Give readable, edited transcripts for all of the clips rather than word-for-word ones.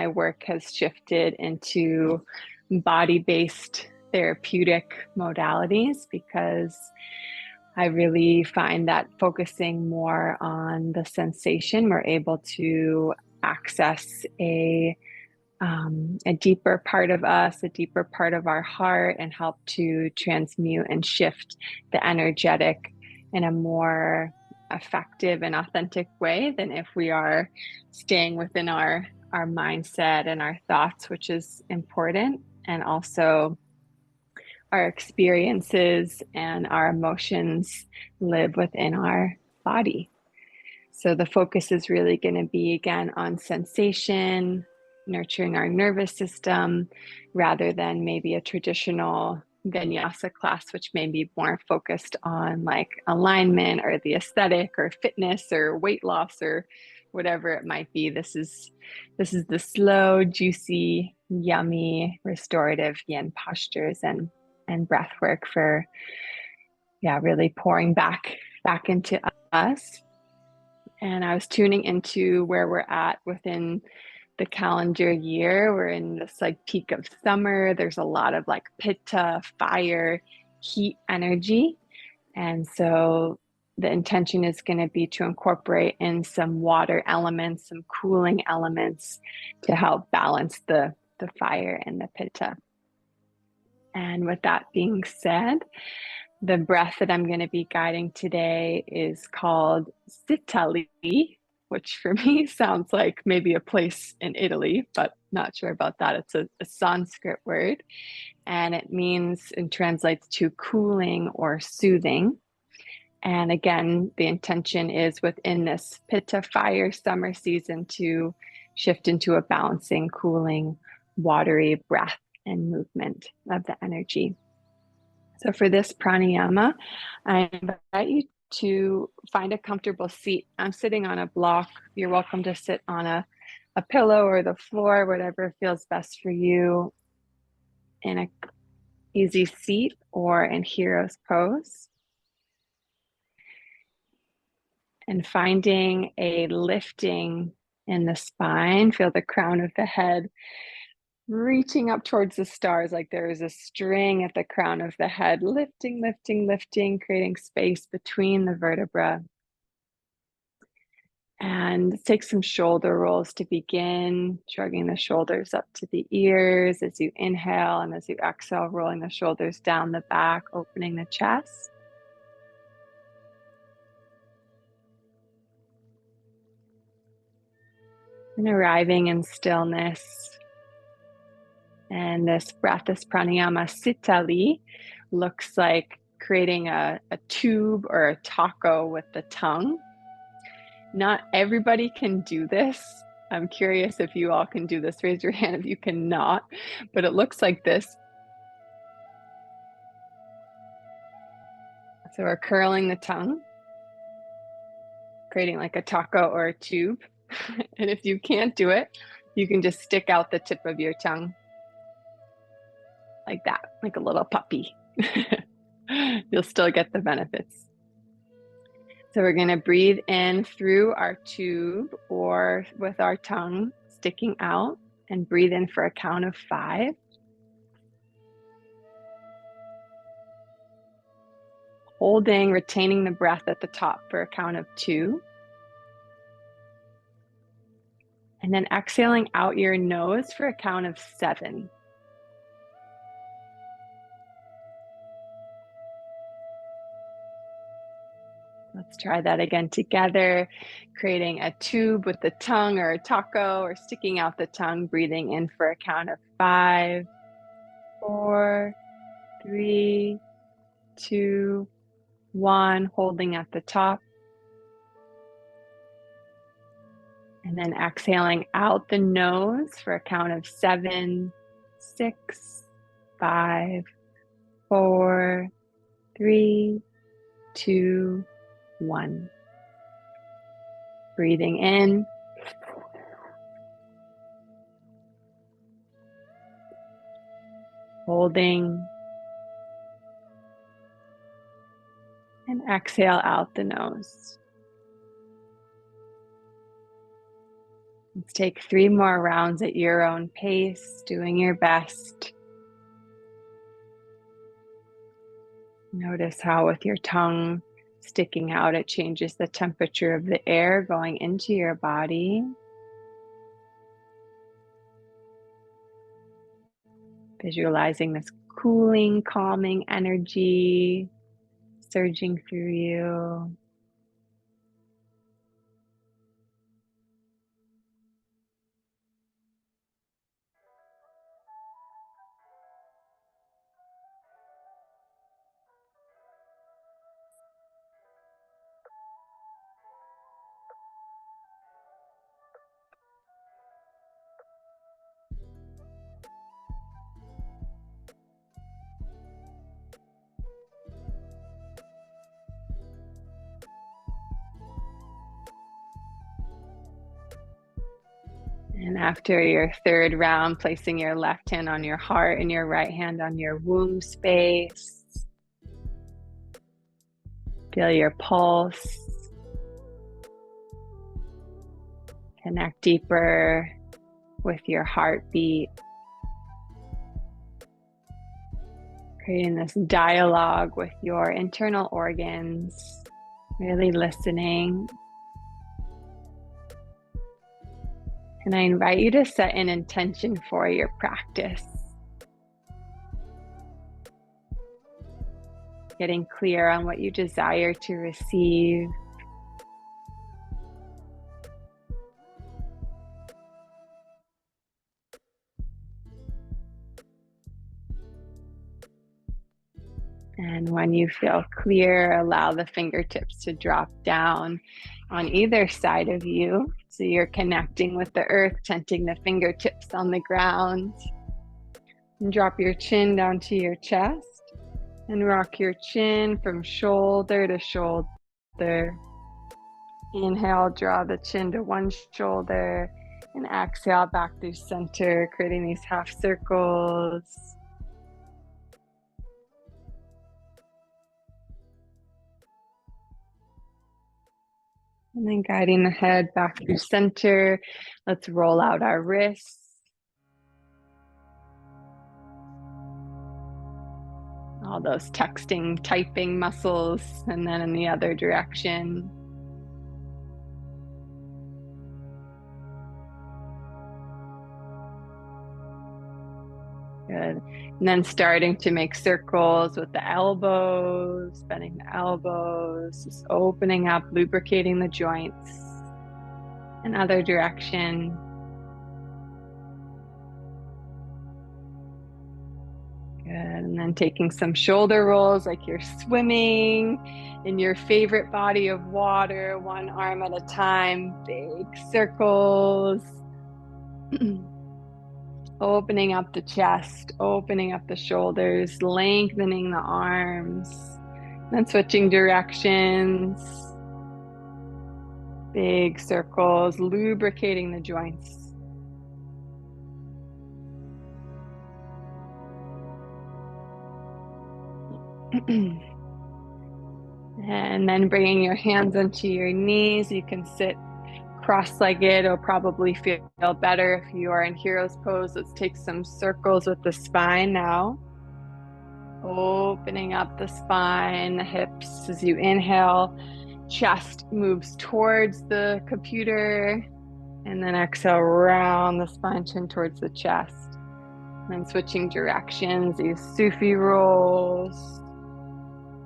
my work has shifted into body-based therapeutic modalities, because I really find that focusing more on the sensation, we're able to access a deeper part of us, a deeper part of our heart, and help to transmute and shift the energetic in a more effective and authentic way than if we are staying within our mindset and our thoughts, which is important. And also our experiences and our emotions live within our body. So the focus is really going to be, again, on sensation, nurturing our nervous system, rather than maybe a traditional vinyasa class, which may be more focused on like alignment or the aesthetic or fitness or weight loss or whatever it might be. This is the slow, juicy, yummy, restorative yin postures and breath work for, really pouring back into us. And I was tuning into where we're at within the calendar year. We're in this like peak of summer. There's a lot of like pitta, fire, heat energy. And so the intention is going to be to incorporate in some water elements, some cooling elements to help balance the fire and the pitta. And with that being said, the breath that I'm going to be guiding today is called Sitali, which for me sounds like maybe a place in Italy, but not sure about that. It's a Sanskrit word, and it means and translates to cooling or soothing. And again, the intention is within this Pitta fire summer season to shift into a balancing, cooling, watery breath and movement of the energy. So for this pranayama, I invite you to find a comfortable seat. I'm sitting on a block. You're welcome to sit on a pillow or the floor, whatever feels best for you, in an easy seat or in hero's pose. And finding a lifting in the spine. Feel the crown of the head reaching up towards the stars, like there is a string at the crown of the head, lifting, lifting, lifting, creating space between the vertebrae. And take some shoulder rolls to begin, shrugging the shoulders up to the ears as you inhale, and as you exhale, rolling the shoulders down the back, opening the chest. And arriving in stillness. And this breath, this pranayama Sitali, looks like creating a tube or a taco with the tongue. Not everybody can do this. I'm curious if you all can do this. Raise your hand if you cannot, but it looks like this. So we're curling the tongue, creating like a taco or a tube. And if you can't do it, you can just stick out the tip of your tongue like that, like a little puppy. You'll still get the benefits. So we're going to breathe in through our tube or with our tongue sticking out, and breathe in for a count of 5. Holding, retaining the breath at the top for a count of 2. And then exhaling out your nose for a count of 7. Let's try that again together, creating a tube with the tongue or a taco, or sticking out the tongue, breathing in for a count of 5, 4, 3, 2, 1, holding at the top. And then exhaling out the nose for a count of 7, 6, 5, 4, 3, 2, 1. Breathing in. Holding. And exhale out the nose. Let's take 3 more rounds at your own pace, doing your best. Notice how with your tongue sticking out, it changes the temperature of the air going into your body. Visualizing this cooling, calming energy surging through you. And after your 3rd round, placing your left hand on your heart and your right hand on your womb space. Feel your pulse. Connect deeper with your heartbeat. Creating this dialogue with your internal organs. Really listening. And I invite you to set an intention for your practice. Getting clear on what you desire to receive. And when you feel clear, allow the fingertips to drop down on either side of you. So you're connecting with the earth, tenting the fingertips on the ground. And drop your chin down to your chest and rock your chin from shoulder to shoulder. Inhale, draw the chin to one shoulder, and exhale back through center, creating these half circles. And then guiding the head back through center, let's roll out our wrists. All those texting, typing muscles, and then in the other direction. Good. And then starting to make circles with the elbows, bending the elbows, just opening up, lubricating the joints. Another direction. Good. And then taking some shoulder rolls like you're swimming in your favorite body of water, one arm at a time, big circles. Opening up the chest, opening up the shoulders, lengthening the arms, then switching directions. Big circles, lubricating the joints. And then bringing your hands onto your knees. You can sit cross-legged. It'll probably feel better if you are in hero's pose. Let's take some circles with the spine now. Opening up the spine, the hips as you inhale. Chest moves towards the computer. And then exhale, round the spine, chin towards the chest. And then switching directions, these Sufi rolls.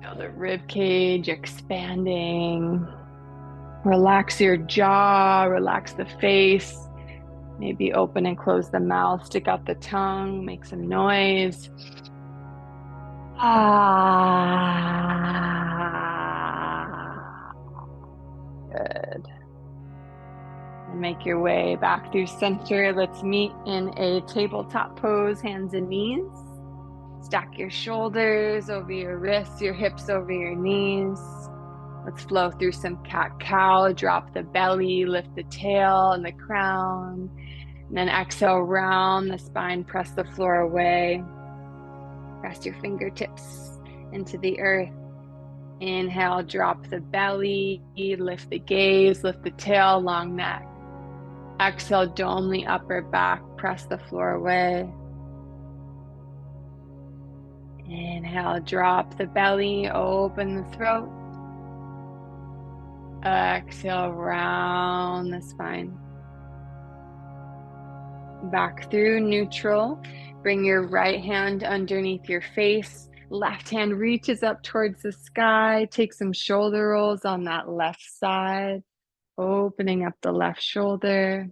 Feel the rib cage expanding. Relax your jaw, relax the face. Maybe open and close the mouth, stick out the tongue, make some noise. Good. And make your way back through center. Let's meet in a tabletop pose, hands and knees. Stack your shoulders over your wrists, your hips over your knees. Let's flow through some cat-cow, drop the belly, lift the tail and the crown. And then exhale, round the spine, press the floor away. Press your fingertips into the earth. Inhale, drop the belly, lift the gaze, lift the tail, long neck. Exhale, dome the upper back, press the floor away. Inhale, drop the belly, open the throat. Exhale, round the spine. Back through neutral. Bring your right hand underneath your face. Left hand reaches up towards the sky. Take some shoulder rolls on that left side, opening up the left shoulder.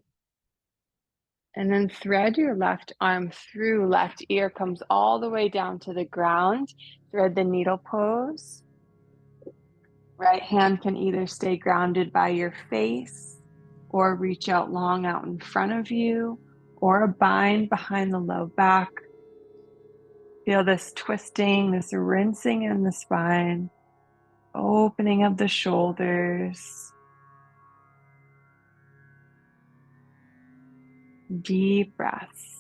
And then thread your left arm through. Left ear comes all the way down to the ground. Thread the needle pose. Right hand can either stay grounded by your face or reach out long out in front of you, or a bind behind the low back. Feel this twisting, this rinsing in the spine, opening of the shoulders. Deep breaths.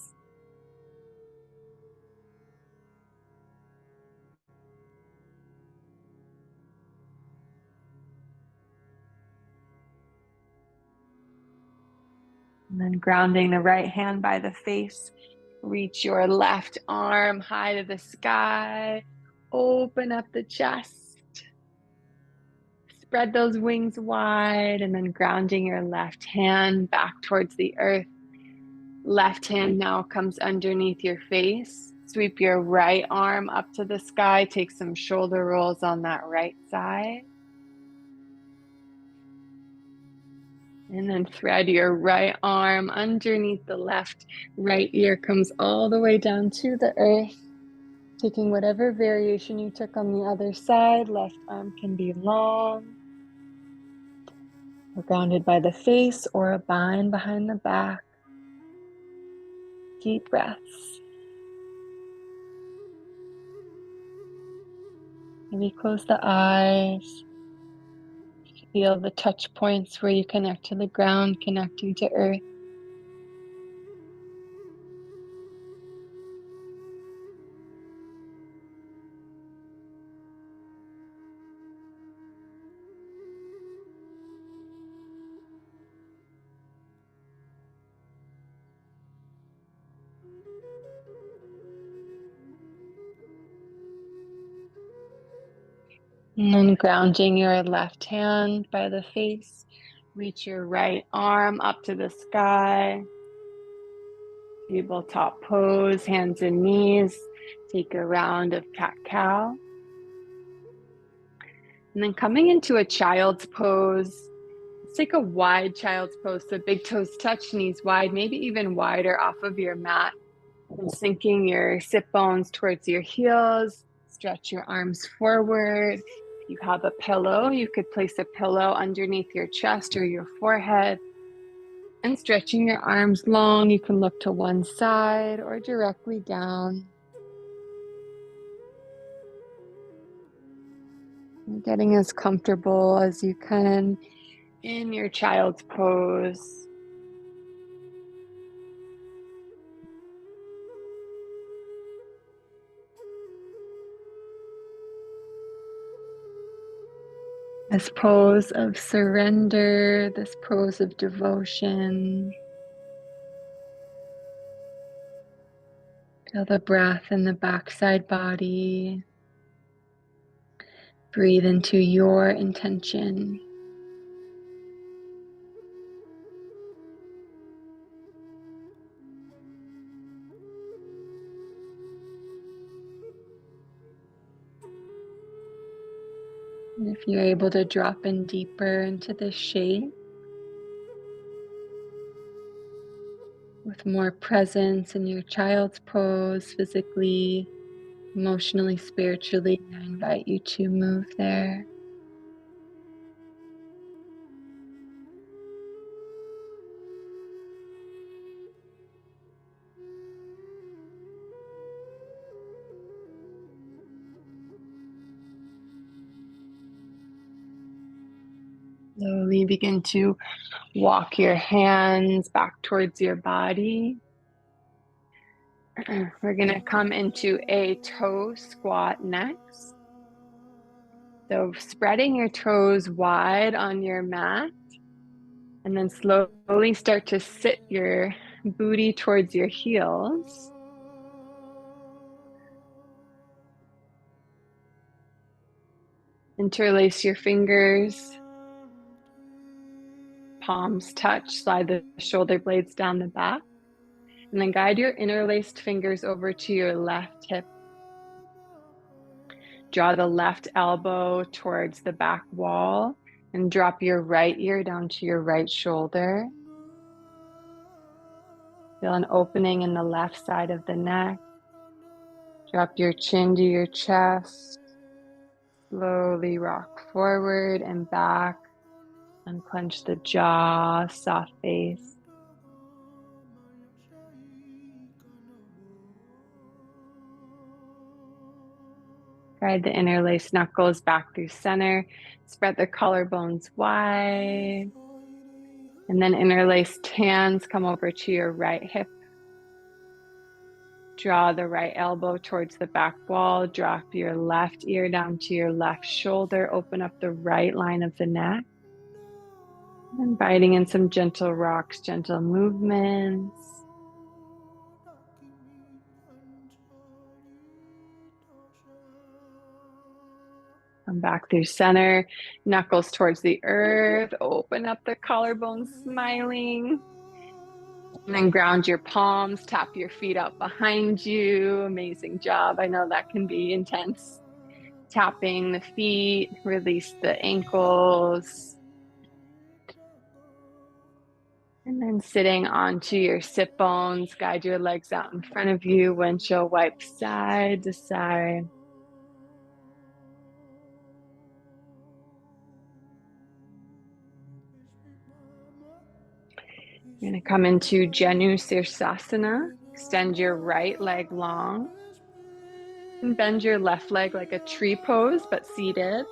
And then grounding the right hand by the face. Reach your left arm high to the sky. Open up the chest. Spread those wings wide, and then grounding your left hand back towards the earth. Left hand now comes underneath your face. Sweep your right arm up to the sky. Take some shoulder rolls on that right side. And then thread your right arm underneath the left. Right ear comes all the way down to the earth. Taking whatever variation you took on the other side. Left arm can be long, or grounded by the face, or a bind behind the back. Deep breaths. Maybe close the eyes. Feel the touch points where you connect to the ground, connecting to earth. And then grounding your left hand by the face. Reach your right arm up to the sky. Tabletop pose, hands and knees. Take a round of cat-cow. And then coming into a child's pose, let's take a wide child's pose. So big toes touch, knees wide, maybe even wider off of your mat. And sinking your sit bones towards your heels. Stretch your arms forward. If you have a pillow, you could place a pillow underneath your chest or your forehead. And stretching your arms long, you can look to one side or directly down. And getting as comfortable as you can in your child's pose. This pose of surrender, this pose of devotion. Feel the breath in the backside body. Breathe into your intention. And if you're able to drop in deeper into this shape, with more presence in your child's pose, physically, emotionally, spiritually, I invite you to move there. Slowly begin to walk your hands back towards your body. We're going to come into a toe squat next. So spreading your toes wide on your mat And then slowly start to sit your booty towards your heels. Interlace your fingers. Palms touch, slide the shoulder blades down the back. And then guide your interlaced fingers over to your left hip. Draw the left elbow towards the back wall and drop your right ear down to your right shoulder. Feel an opening in the left side of the neck. Drop your chin to your chest. Slowly rock forward and back. Unclench the jaw, soft face. Guide the interlaced knuckles back through center. Spread the collarbones wide. And then interlaced hands come over to your right hip. Draw the right elbow towards the back wall. Drop your left ear down to your left shoulder. Open up the right line of the neck. Inviting in some gentle rocks, gentle movements. Come back through center, knuckles towards the earth. Open up the collarbones, smiling. And then ground your palms, tap your feet out behind you. Amazing job. I know that can be intense. Tapping the feet, release the ankles. And then sitting onto your sit bones, guide your legs out in front of you. Windshield wipe side to side. You're going to come into Janu Sirsasana. Extend your right leg long. And bend your left leg like a tree pose, but seated.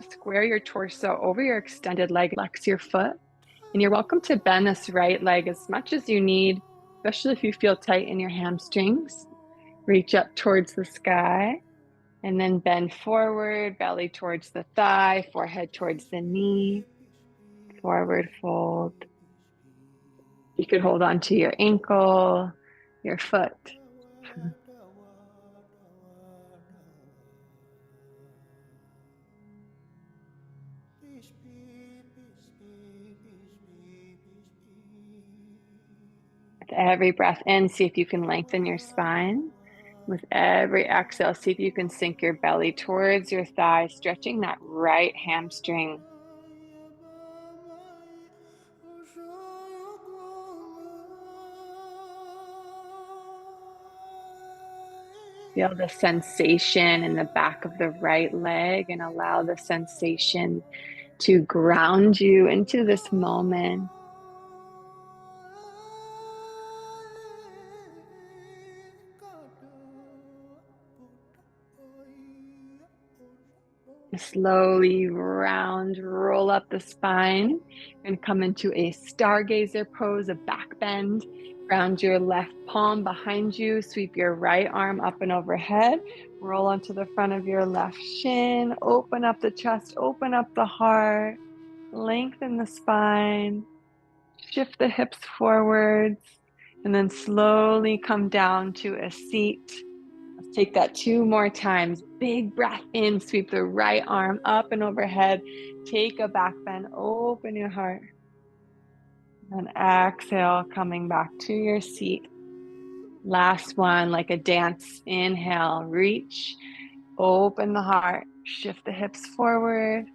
Square your torso over your extended leg, flex your foot. And you're welcome to bend this right leg as much as you need, especially if you feel tight in your hamstrings. Reach up towards the sky. And then bend forward, belly towards the thigh, forehead towards the knee. Forward fold. You could hold on to your ankle, your foot. With every breath in, see if you can lengthen your spine. With every exhale, see if you can sink your belly towards your thigh, stretching that right hamstring. Feel the sensation in the back of the right leg and allow the sensation to ground you into this moment. Slowly roll up the spine and come into a stargazer pose, a back bend. Ground your left palm behind you, sweep your right arm up and overhead, roll onto the front of your left shin, open up the chest, open up the heart, lengthen the spine, shift the hips forwards, and then slowly come down to a seat. Let's take that 2 more times. Big breath in, sweep the right arm up and overhead. Take a back bend, open your heart. And exhale, coming back to your seat. Last one, like a dance. Inhale, reach, open the heart, shift the hips forward.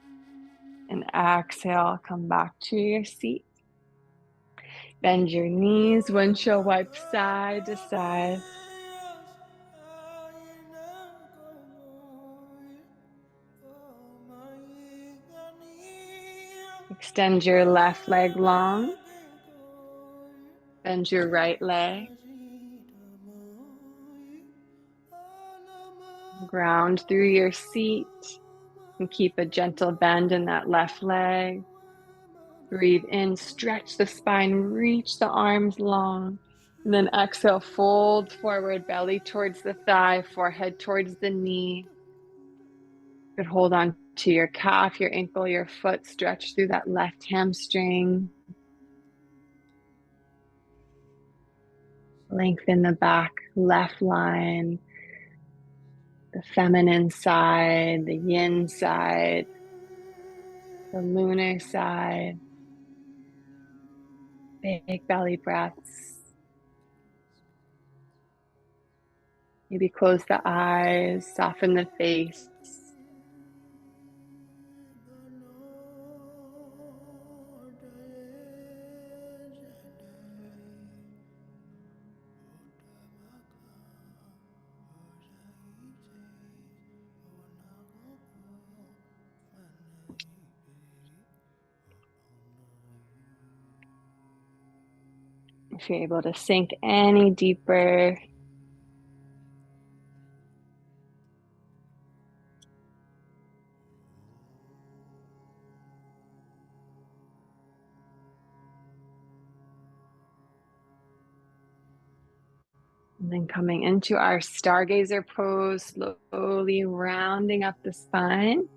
And exhale, come back to your seat. Bend your knees, windshield wipe side to side. Extend your left leg long. Bend your right leg. Ground through your seat and keep a gentle bend in that left leg. Breathe in, stretch the spine, reach the arms long. And then exhale, fold forward, belly towards the thigh, forehead towards the knee. You could hold on to your calf, your ankle, your foot. Stretch through that left hamstring. Lengthen the back left line, the feminine side, the yin side, the lunar side. Big belly breaths. Maybe close the eyes, soften the face. If you're able to sink any deeper, and then coming into our stargazer pose, slowly rounding up the spine.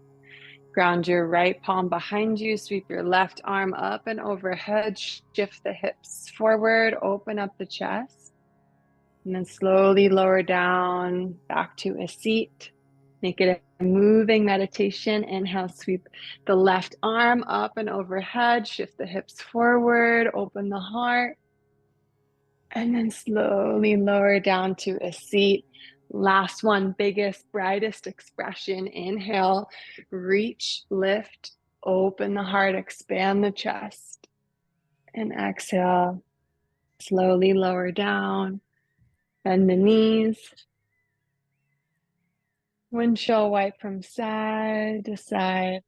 Ground your right palm behind you, sweep your left arm up and overhead, shift the hips forward, open up the chest, and then slowly lower down back to a seat. Make it a moving meditation. Inhale, sweep the left arm up and overhead, shift the hips forward, open the heart, and then slowly lower down to a seat. Last one, biggest, brightest expression. Inhale, reach, lift, open the heart, expand the chest. And exhale, slowly lower down, bend the knees. Windshield wipe from side to side.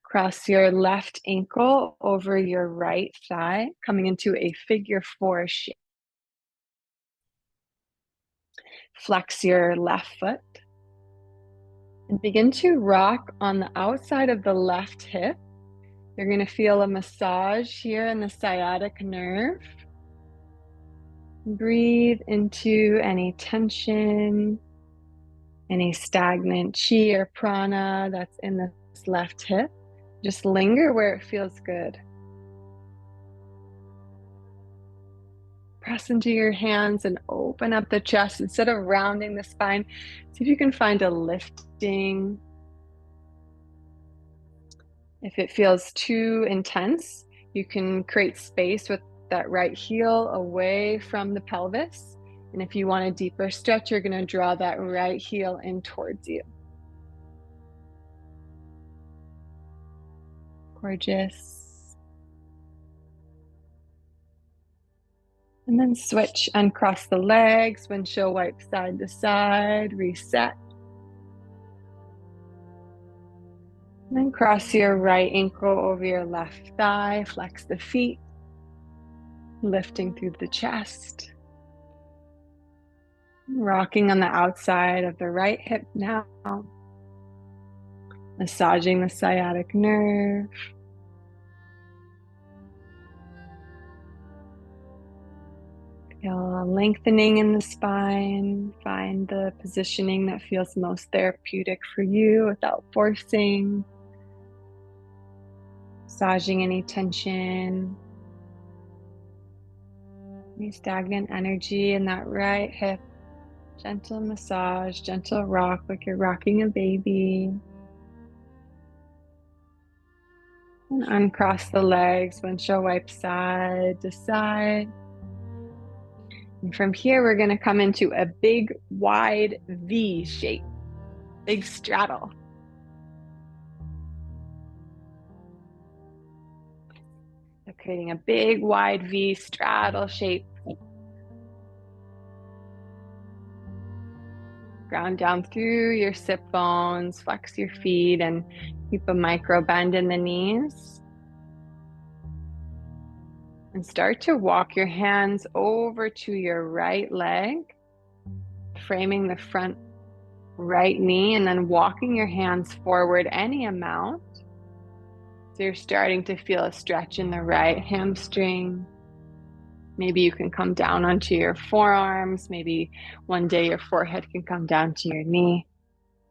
Cross your left ankle over your right thigh, coming into a figure 4 shape. Flex your left foot and begin to rock on the outside of the left hip. You're going to feel a massage here in the sciatic nerve. Breathe into any tension, any stagnant chi or prana that's in this left hip. Just linger where it feels good. Press into your hands and open up the chest. Instead of rounding the spine, see if you can find a lifting. If it feels too intense, you can create space with that right heel away from the pelvis. And if you want a deeper stretch, you're going to draw that right heel in towards you. Gorgeous. And then switch, uncross the legs, windshield wipe side to side, reset. And then cross your right ankle over your left thigh, flex the feet, lifting through the chest. Rocking on the outside of the right hip now. Massaging the sciatic nerve. Feel a lengthening in the spine. Find the positioning that feels most therapeutic for you without forcing. Massaging any tension. Any stagnant energy in that right hip. Gentle massage, gentle rock like you're rocking a baby. And uncross the legs, windshield wipe side to side. And from here, we're going to come into a big, wide V shape, big straddle. So creating a big, wide V straddle shape. Ground down through your sit bones, flex your feet, and keep a micro bend in the knees. And start to walk your hands over to your right leg, framing the front right knee, and then walking your hands forward any amount. So you're starting to feel a stretch in the right hamstring, Maybe you can come down onto your forearms. Maybe one day your forehead can come down to your knee.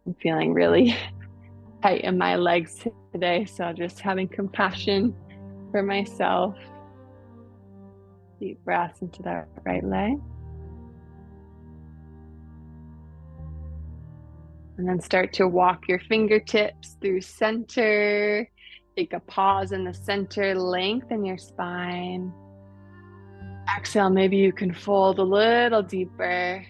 I'm feeling really tight in my legs today, so just having compassion for myself. Deep breaths into that right leg. And then start to walk your fingertips through center. Take a pause in the center, lengthen your spine. Exhale, maybe you can fold a little deeper.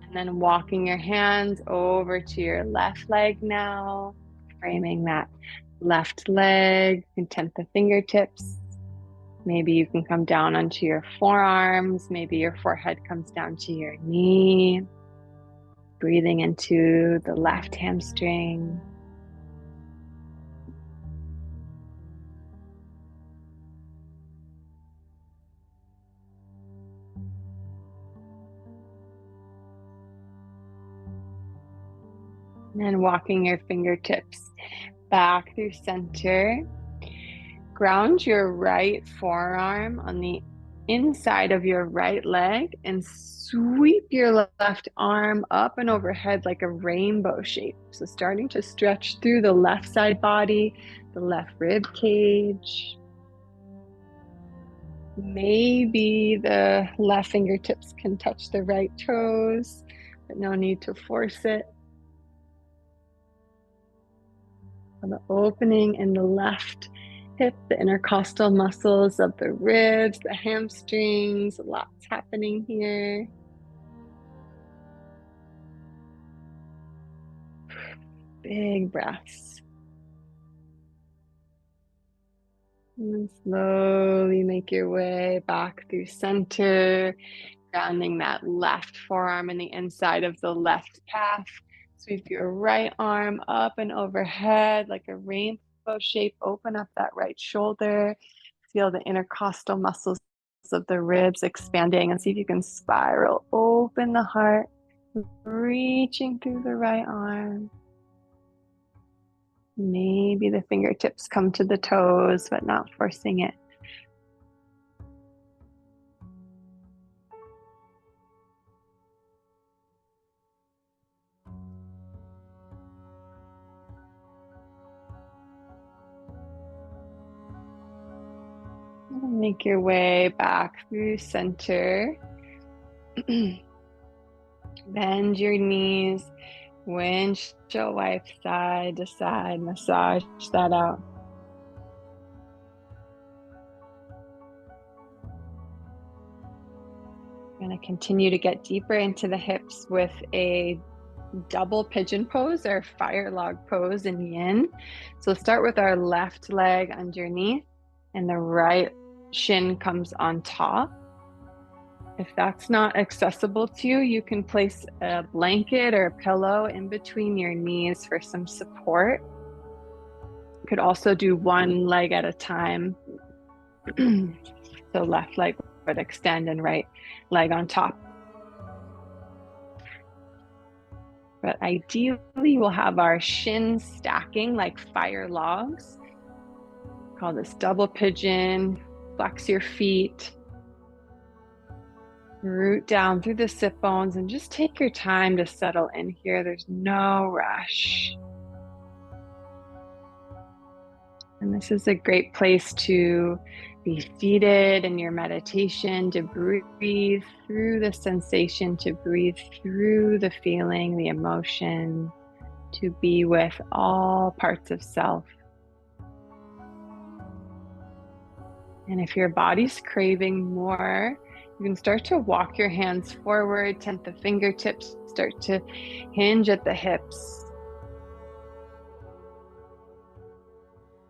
And then walking your hands over to your left leg now, framing that left leg, content the fingertips. Maybe you can come down onto your forearms. Maybe your forehead comes down to your knee. Breathing into the left hamstring. And then walking your fingertips back through center. Ground your right forearm on the inside of your right leg and sweep your left arm up and overhead like a rainbow shape. So starting to stretch through the left side body, the left rib cage. Maybe the left fingertips can touch the right toes, but no need to force it. The opening in the left hip, the intercostal muscles of the ribs, the hamstrings, lots happening here. Big breaths. And then slowly make your way back through center, grounding that left forearm in the inside of the left calf. Sweep your right arm up and overhead like a rainbow shape. Open up that right shoulder. Feel the intercostal muscles of the ribs expanding, and see if you can spiral open the heart, reaching through the right arm. Maybe the fingertips come to the toes, but not forcing it. Make your way back through center. Bend your knees, windshield wipe side to side, massage that out. We're going to continue to get deeper into the hips with a double pigeon pose or fire log pose in yin. So start with our left leg underneath and the right shin comes on top. If that's not accessible to you, you can place a blanket or a pillow in between your knees for some support. You could also do one leg at a time. So left leg would extend and right leg on top. But ideally, we'll have our shins stacking like fire logs. Call this double pigeon. Flex your feet. Root down through the sit bones and just take your time to settle in here. There's no rush. And this is a great place to be seated in your meditation, to breathe through the sensation, to breathe through the feeling, the emotion, to be with all parts of self. And if your body's craving more, you can start to walk your hands forward, tent the fingertips, start to hinge at the hips.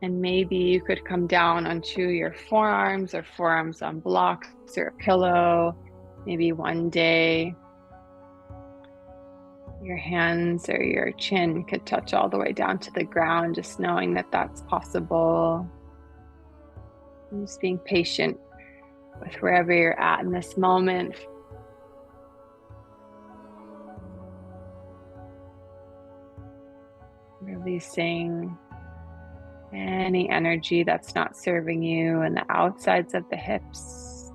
And maybe you could come down onto your forearms or forearms on blocks or a pillow. Maybe one day your hands or your chin could touch all the way down to the ground, just knowing that that's possible. And just being patient with wherever you're at in this moment. Releasing Any energy that's not serving you in the outsides of the hips.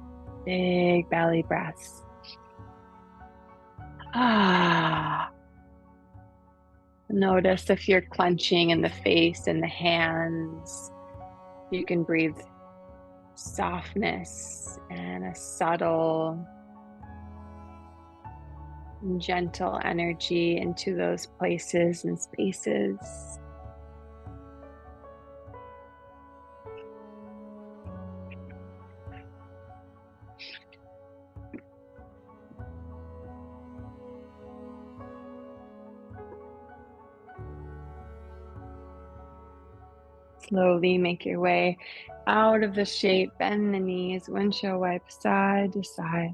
Big belly breaths. Notice if you're clenching in the face and the hands. You can breathe softness and a subtle, gentle energy into those places and spaces. Slowly make your way out of the shape, bend the knees, windshield wipe side to side.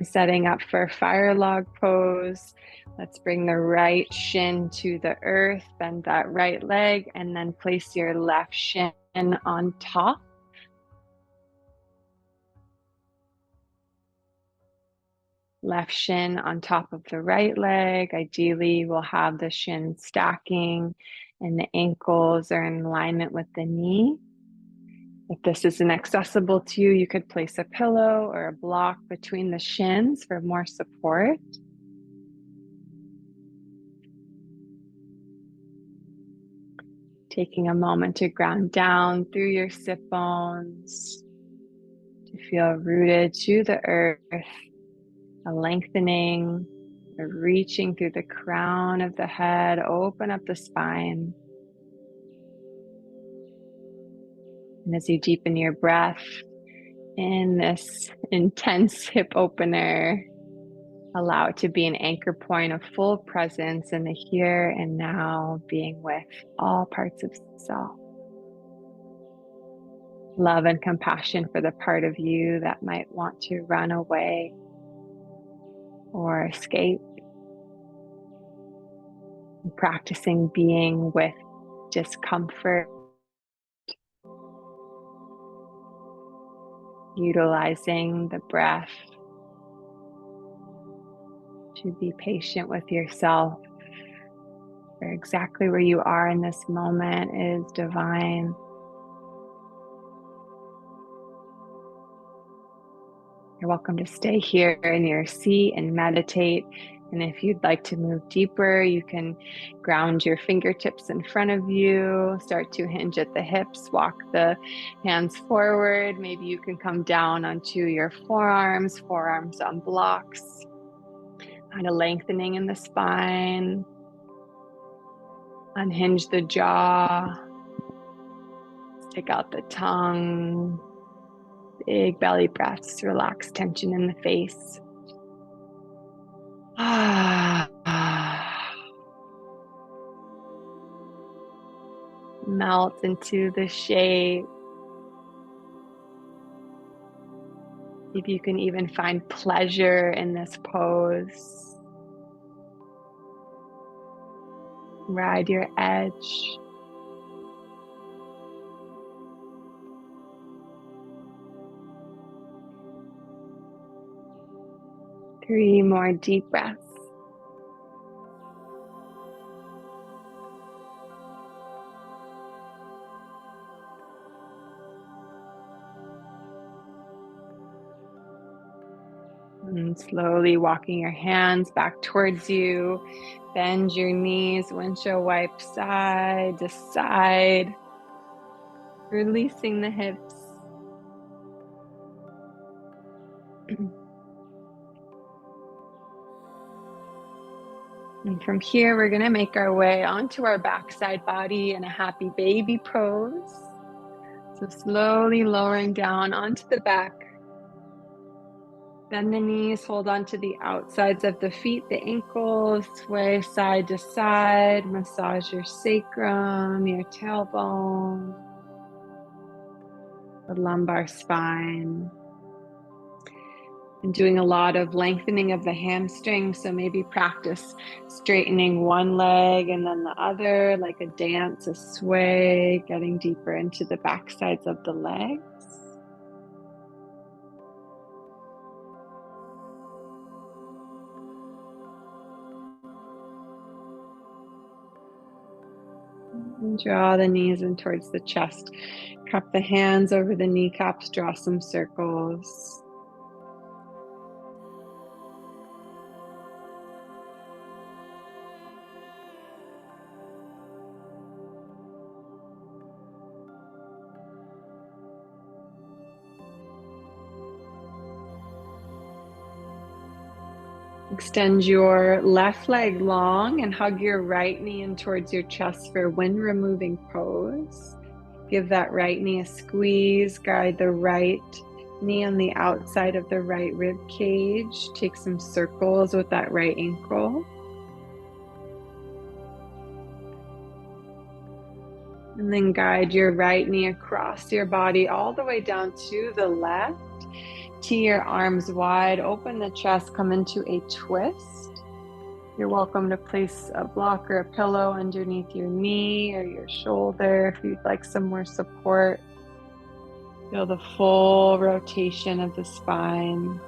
Setting up for fire log pose. Let's bring the right shin to the earth, bend that right leg, and then place your left shin on top. Left shin on top of the right leg. Ideally, we'll have the shin stacking and the ankles are in alignment with the knee. If this isn't accessible to you, you could place a pillow or a block between the shins for more support. Taking a moment to ground down through your sit bones, to feel rooted to the earth, a lengthening, a reaching through the crown of the head, open up the spine. And as you deepen your breath in this intense hip opener, allow it to be an anchor point of full presence in the here and now, being with all parts of self. Love and compassion for the part of you that might want to run away or escape. Practicing being with discomfort, utilizing the breath to be patient with yourself. For exactly where you are in this moment is divine. You're welcome to stay here in your seat and meditate. And if you'd like to move deeper, you can ground your fingertips in front of you, start to hinge at the hips, walk the hands forward. Maybe you can come down onto your forearms on blocks, kind of lengthening in the spine. Unhinge the jaw, stick out the tongue. Big belly breaths, relax tension in the face. Melt into the shape. See if you can even find pleasure in this pose. Ride your edge. Three more deep breaths. And slowly walking your hands back towards you. Bend your knees, windshield wipe side to side. Releasing the hips. And from here, we're going to make our way onto our backside body in a happy baby pose. So slowly lowering down onto the back. Bend the knees, hold on to the outsides of the feet, the ankles, sway side to side, massage your sacrum, your tailbone, the lumbar spine. And doing a lot of lengthening of the hamstrings, so maybe practice straightening one leg and then the other, like a dance, a sway, getting deeper into the back sides of the legs. And draw the knees in towards the chest. Cup the hands over the kneecaps, draw some circles. Extend your left leg long and hug your right knee in towards your chest for wind removing pose. Give that right knee a squeeze, guide the right knee on the outside of the right rib cage. Take some circles with that right ankle. And then guide your right knee across your body all the way down to the left. Tee your arms wide, open the chest, come into a twist. You're welcome to place a block or a pillow underneath your knee or your shoulder if you'd like some more support. Feel the full rotation of the spine.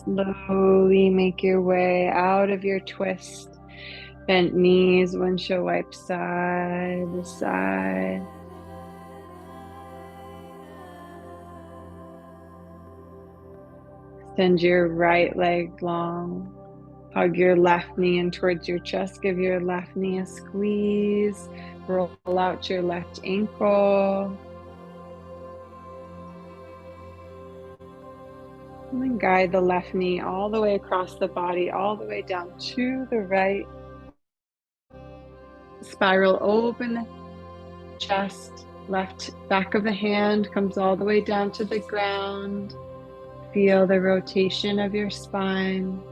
Slowly make your way out of your twist. Bent knees, windshield wipe side to side. Extend your right leg long. Hug your left knee in towards your chest. Give your left knee a squeeze. Roll out your left ankle. And then guide the left knee all the way across the body, all the way down to the right. Spiral open the chest. Left back of the hand comes all the way down to the ground. Feel the rotation of your spine.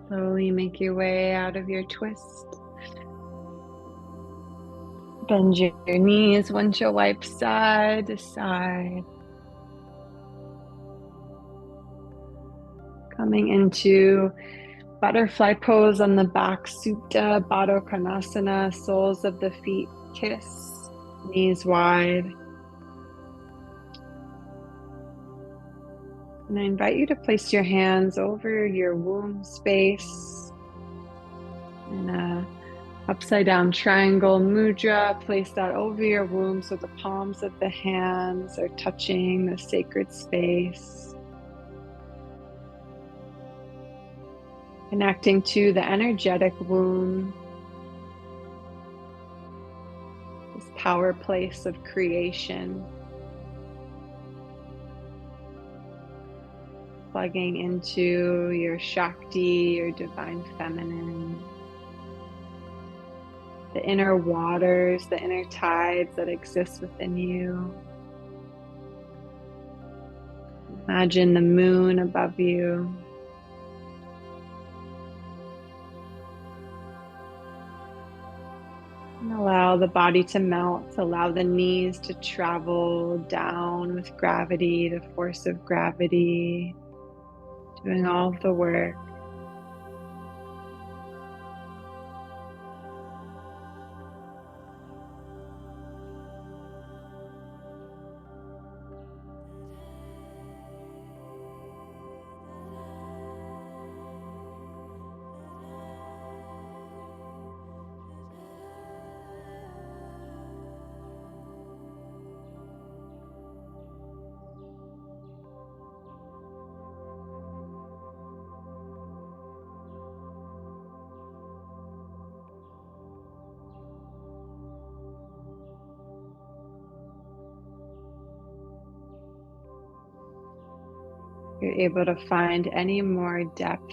Slowly make your way out of your twist. Bend your knees, windshield wipe side to side. Coming into butterfly pose on the back, Supta, Baddha Konasana, soles of the feet kiss, knees wide. And I invite you to place your hands over your womb space in a upside down triangle mudra. Place that over your womb so the palms of the hands are touching the sacred space. Connecting to the energetic womb, this power place of creation. Plugging into your Shakti, your divine feminine. The inner waters, the inner tides that exist within you. Imagine the moon above you. And allow the body to melt, allow the knees to travel down with gravity, the force of gravity, doing all of the work. You're able to find any more depth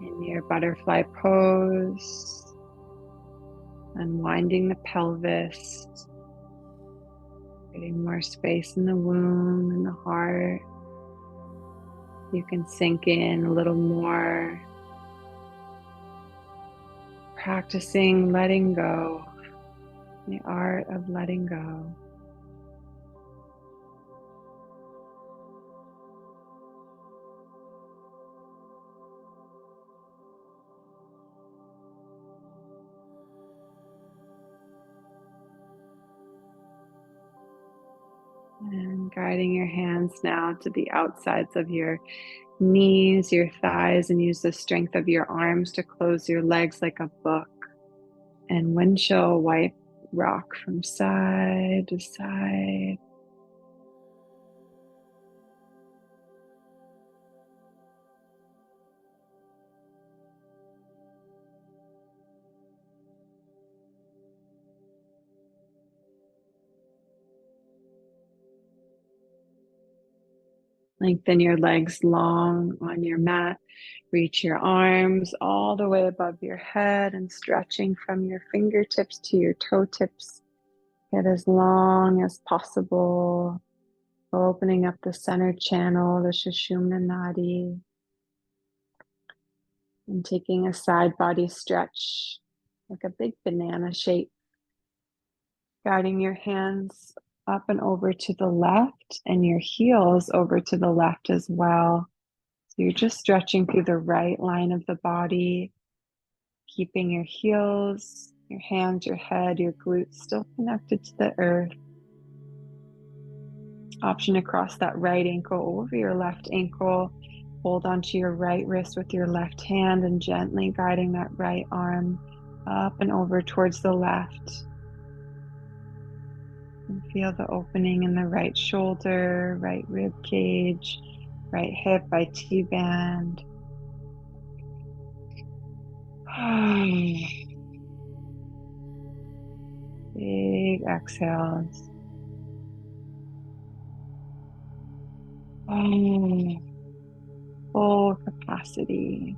in your butterfly pose, unwinding the pelvis, creating more space in the womb and the heart. You can sink in a little more, practicing letting go, the art of letting go. And guiding your hands now to the outsides of your knees, your thighs, and use the strength of your arms to close your legs like a book. And windshield wipe, rock from side to side. Lengthen your legs long on your mat. Reach your arms all the way above your head and stretching from your fingertips to your toe tips. Get as long as possible. Opening up the center channel, the Sushumna Nadi. And taking a side body stretch, like a big banana shape. Guiding your hands up and over to the left and your heels over to the left as well. So you're just stretching through the right line of the body, keeping your heels, your hands, your head, your glutes still connected to the earth. Option to cross that right ankle over your left ankle. Hold onto your right wrist with your left hand and gently guiding that right arm up and over towards the left. And feel the opening in the right shoulder, right rib cage, right hip, right T-band. Big exhales. Full capacity.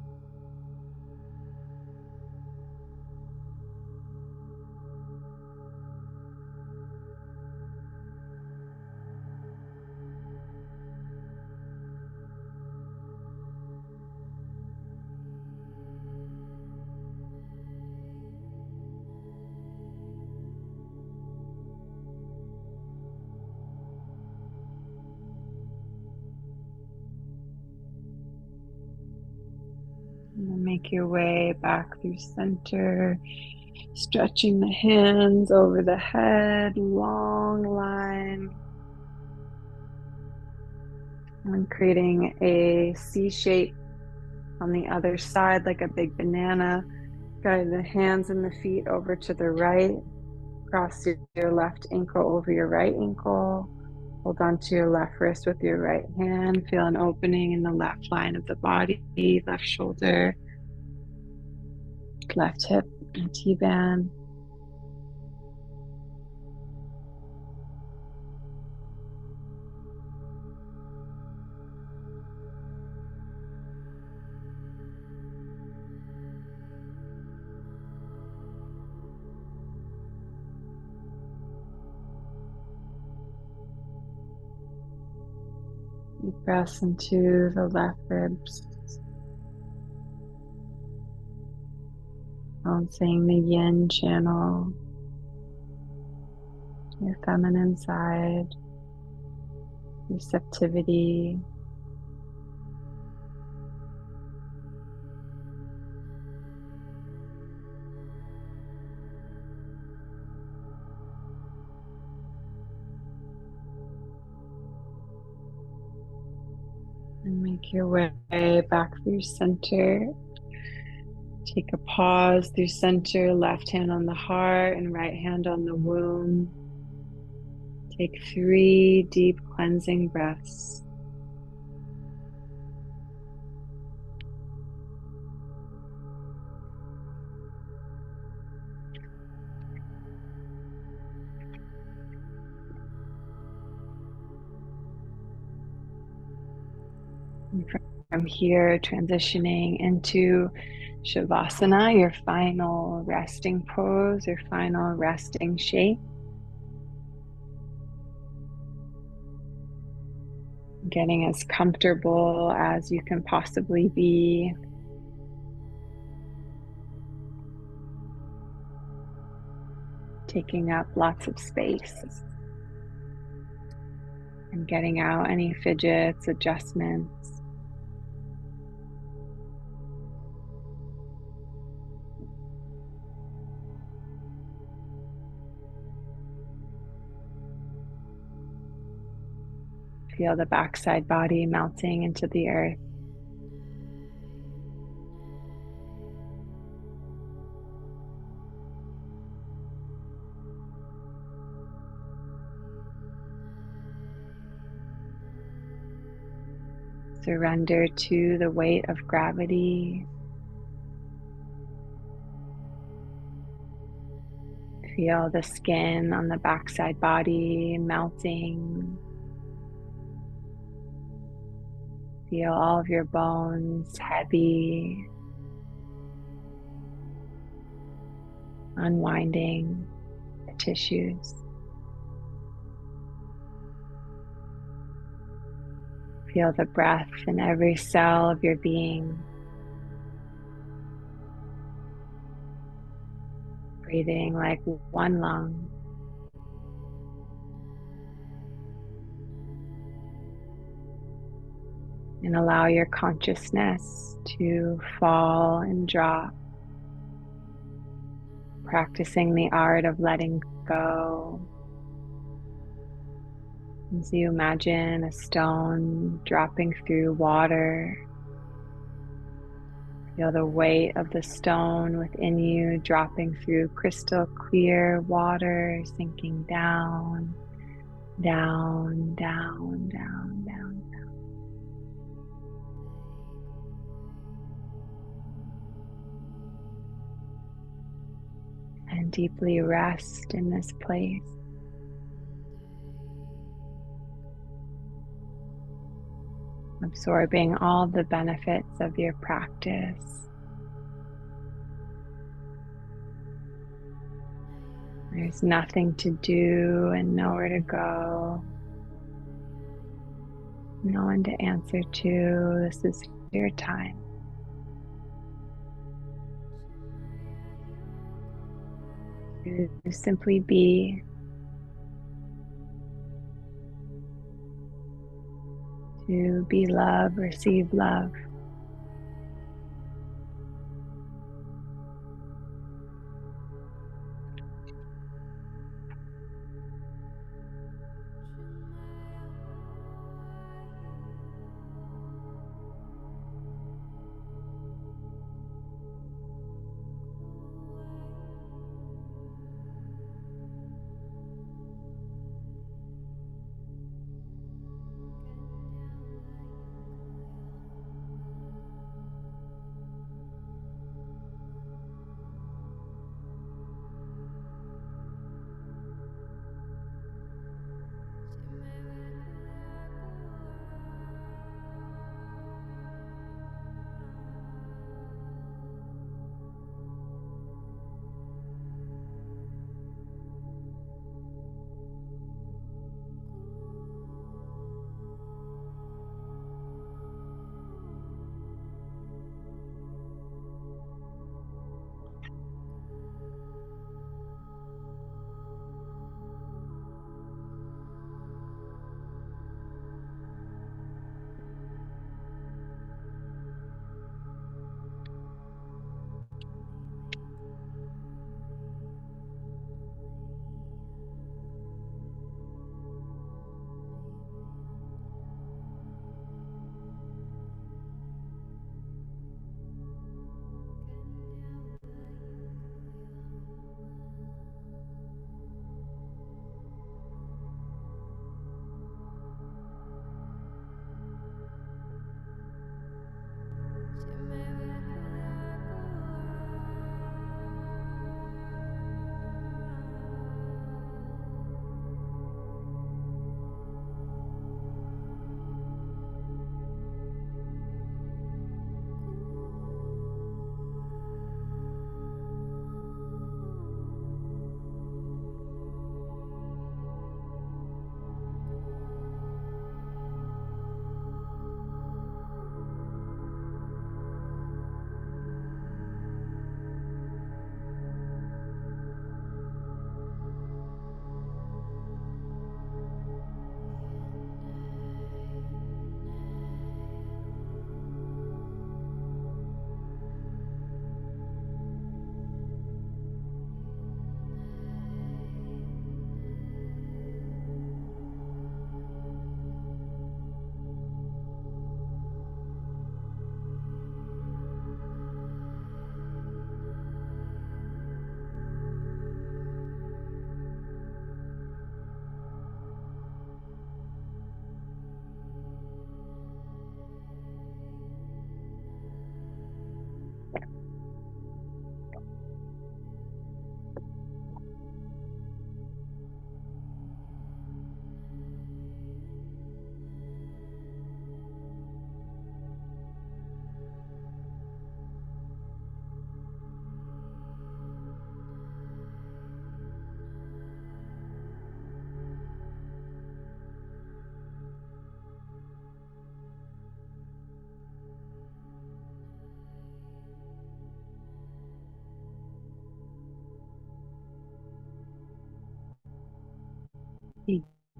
And then make your way back through center, stretching the hands over the head, long line. And creating a C shape on the other side, like a big banana. Guide the hands and the feet over to the right. Cross your left ankle over your right ankle. Hold on to your left wrist with your right hand. Feel an opening in the left line of the body, left shoulder, left hip, and T-band. Deep breaths into the left ribs. Balancing the yin channel, your feminine side, receptivity. And make your way back through center. Take a pause through center, left hand on the heart and right hand on the womb. Take 3 deep cleansing breaths. And from here, transitioning into Shavasana, your final resting pose, your final resting shape. Getting as comfortable as you can possibly be. Taking up lots of space and getting out any fidgets, adjustments. Feel the backside body melting into the earth. Surrender to the weight of gravity. Feel the skin on the backside body melting. Feel all of your bones heavy, unwinding the tissues. Feel the breath in every cell of your being. Breathing like one lung. And allow your consciousness to fall and drop. Practicing the art of letting go. As you imagine a stone dropping through water, feel the weight of the stone within you dropping through crystal clear water, sinking down, down, down, down, down. And deeply rest in this place. Absorbing all the benefits of your practice. There's nothing to do and nowhere to go. No one to answer to. This is your time. To simply be. To be love, receive love.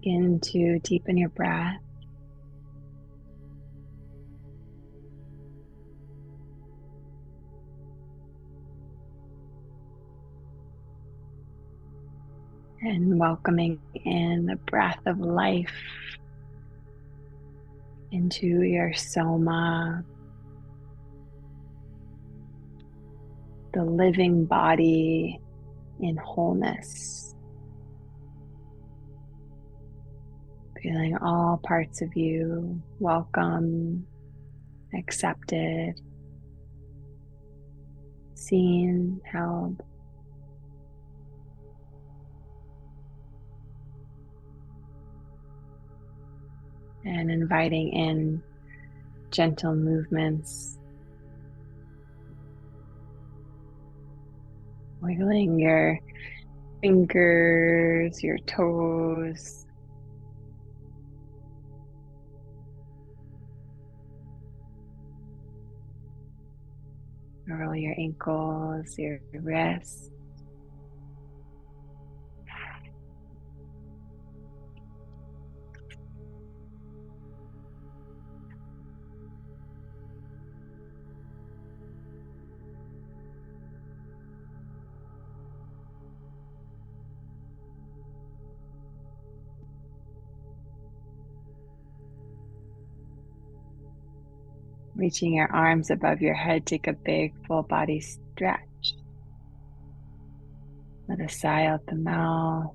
Begin to deepen your breath. And welcoming in the breath of life into your soma, the living body in wholeness. Feeling all parts of you welcome, accepted, seen, held. And inviting in gentle movements, wiggling your fingers, your toes, roll your ankles, your wrists. Reaching your arms above your head, take a big full body stretch. Let a sigh out the mouth.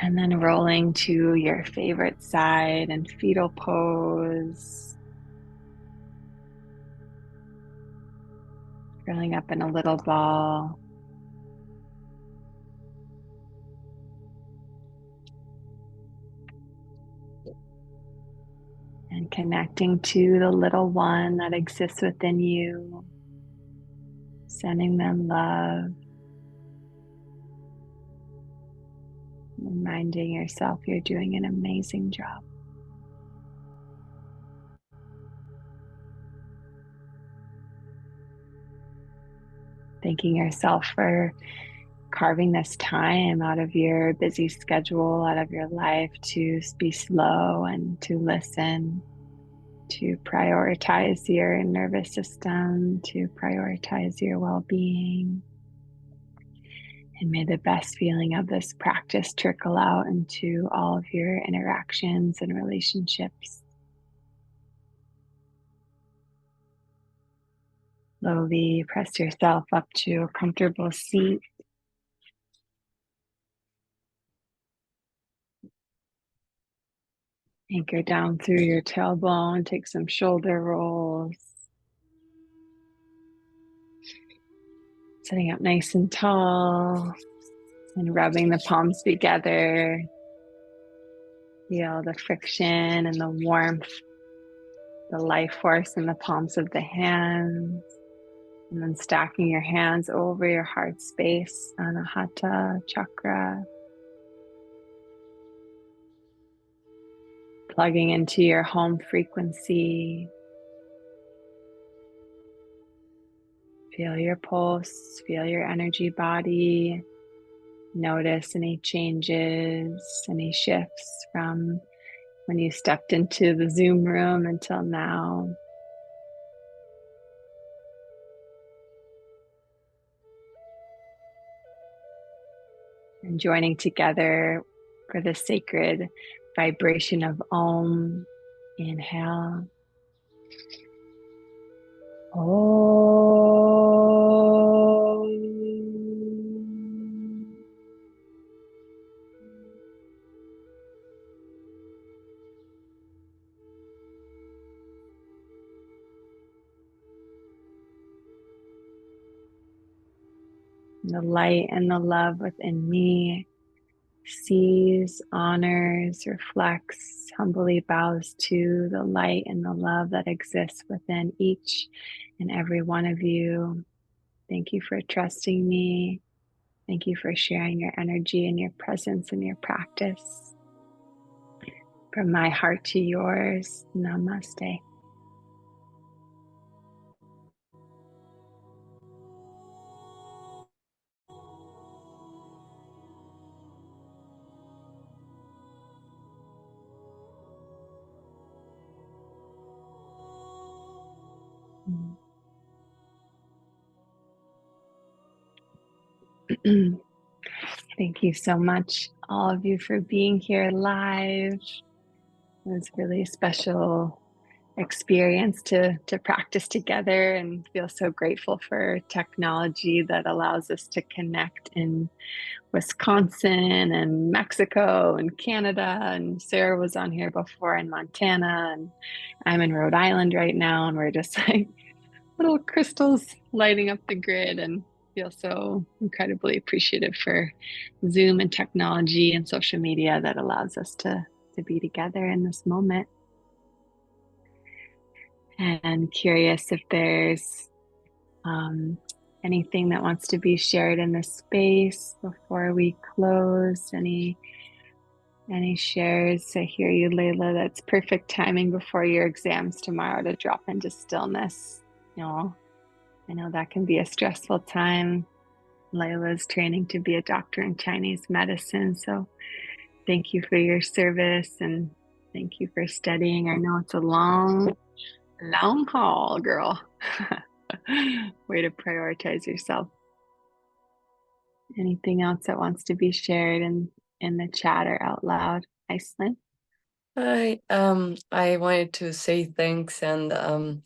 And then rolling to your favorite side and fetal pose. Curling up in a little ball. And connecting to the little one that exists within you. Sending them love. Reminding yourself you're doing an amazing job. Thanking yourself for carving this time out of your busy schedule, out of your life to be slow and to listen, to prioritize your nervous system, to prioritize your well-being. And may the best feeling of this practice trickle out into all of your interactions and relationships. Slowly press yourself up to a comfortable seat. Anchor down through your tailbone, take some shoulder rolls. Sitting up nice and tall and rubbing the palms together. Feel the friction and the warmth, the life force in the palms of the hands. And then stacking your hands over your heart space, Anahata chakra. Plugging into your home frequency. Feel your pulse, feel your energy body. Notice any changes, any shifts from when you stepped into the Zoom room until now. And joining together for the sacred vibration of Om. Inhale. Om. The light and the love within me sees, honors, reflects, humbly bows to the light and the love that exists within each and every one of you. Thank you for trusting me. Thank you for sharing your energy and your presence and your practice. From my heart to yours, namaste. Thank you so much, all of you, for being here live. It was really a special experience to practice together, and feel so grateful for technology that allows us to connect in Wisconsin and Mexico and Canada. And Sarah was on here before in Montana, and I'm in Rhode Island right now, and we're just like little crystals lighting up the grid, and feel so incredibly appreciative for Zoom and technology and social media that allows us to be together in this moment. And curious if there's anything that wants to be shared in this space before we close. Any shares? I hear you, Layla. That's perfect timing before your exams tomorrow to drop into stillness. I know that can be a stressful time. Layla's training to be a doctor in Chinese medicine, so thank you for your service, and thank you for studying. I know it's a long haul, girl. Way to prioritize yourself. Anything else that wants to be shared in the chat or out loud? Iceland? I wanted to say thanks, and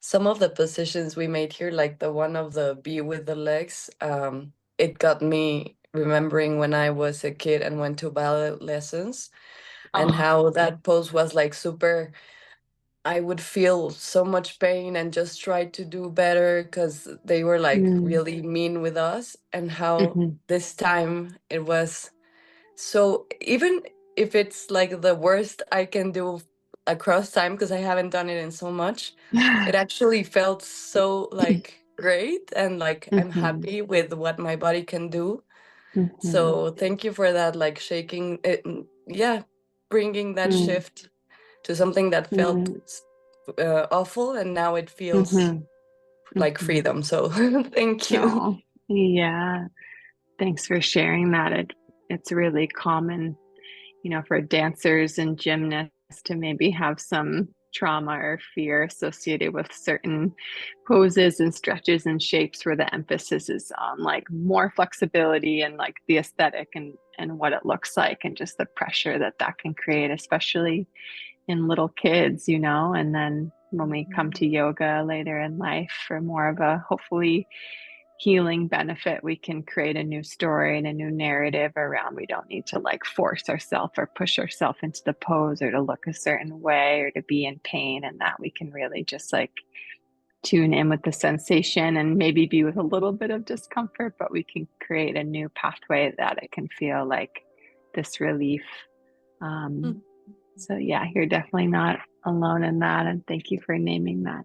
some of the positions we made here, like the one of the bee with the legs, it got me remembering when I was a kid and went to ballet lessons, and Oh. how that pose was like super. I would feel so much pain and just try to do better because they were like Mm. really mean with us, and how Mm-hmm. this time it was. So even if it's like the worst I can do across time, because I haven't done it in so much, it actually felt so like great, and like I'm Mm-hmm. happy with what my body can do. Mm-hmm. So thank you for that, like shaking it, yeah, bringing that Mm-hmm. shift to something that felt awful, and now it feels Mm-hmm. like Mm-hmm. freedom. So thank you. Oh, yeah. Thanks for sharing that. It's really common, for dancers and gymnasts to maybe have some trauma or fear associated with certain poses and stretches and shapes where the emphasis is on like more flexibility and like the aesthetic and what it looks like, and just the pressure that that can create, especially in little kids, and then when we come to yoga later in life for more of a hopefully healing benefit, we can create a new story and a new narrative around. We don't need to like force ourselves or push ourselves into the pose or to look a certain way or to be in pain, and that we can really just like tune in with the sensation and maybe be with a little bit of discomfort, but we can create a new pathway that it can feel like this relief. um, so yeah, you're definitely not alone in that, and thank you for naming that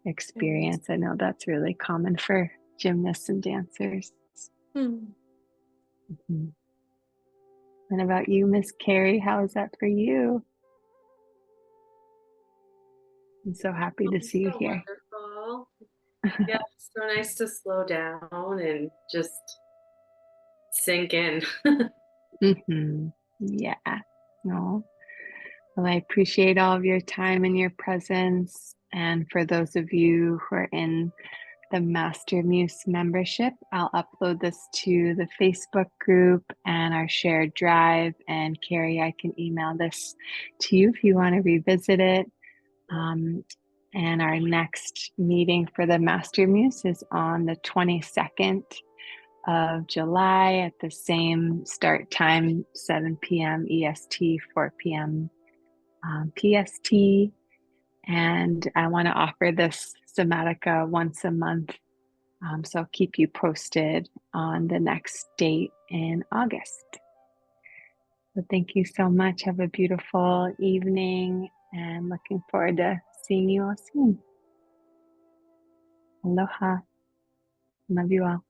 experience. I know that's really common for gymnasts and dancers. Mhm. And about you, Miss Carrie, how is that for you? I'm so happy to see you So here. wonderful. Yeah, it's so nice to slow down and just sink in. Yeah. No. Well, I appreciate all of your time and your presence. And for those of you who are in the Master Muse membership, I'll upload this to the Facebook group and our shared drive. And Carrie, I can email this to you if you want to revisit it. Um, and our next meeting for the Master Muse is on the 22nd of July at the same start time, 7 p.m. EST, 4 p.m. PST. And I want to offer this Somatica once a month. So I'll keep you posted on the next date in August. So thank you so much. Have a beautiful evening, and looking forward to seeing you all soon. Aloha. Love you all.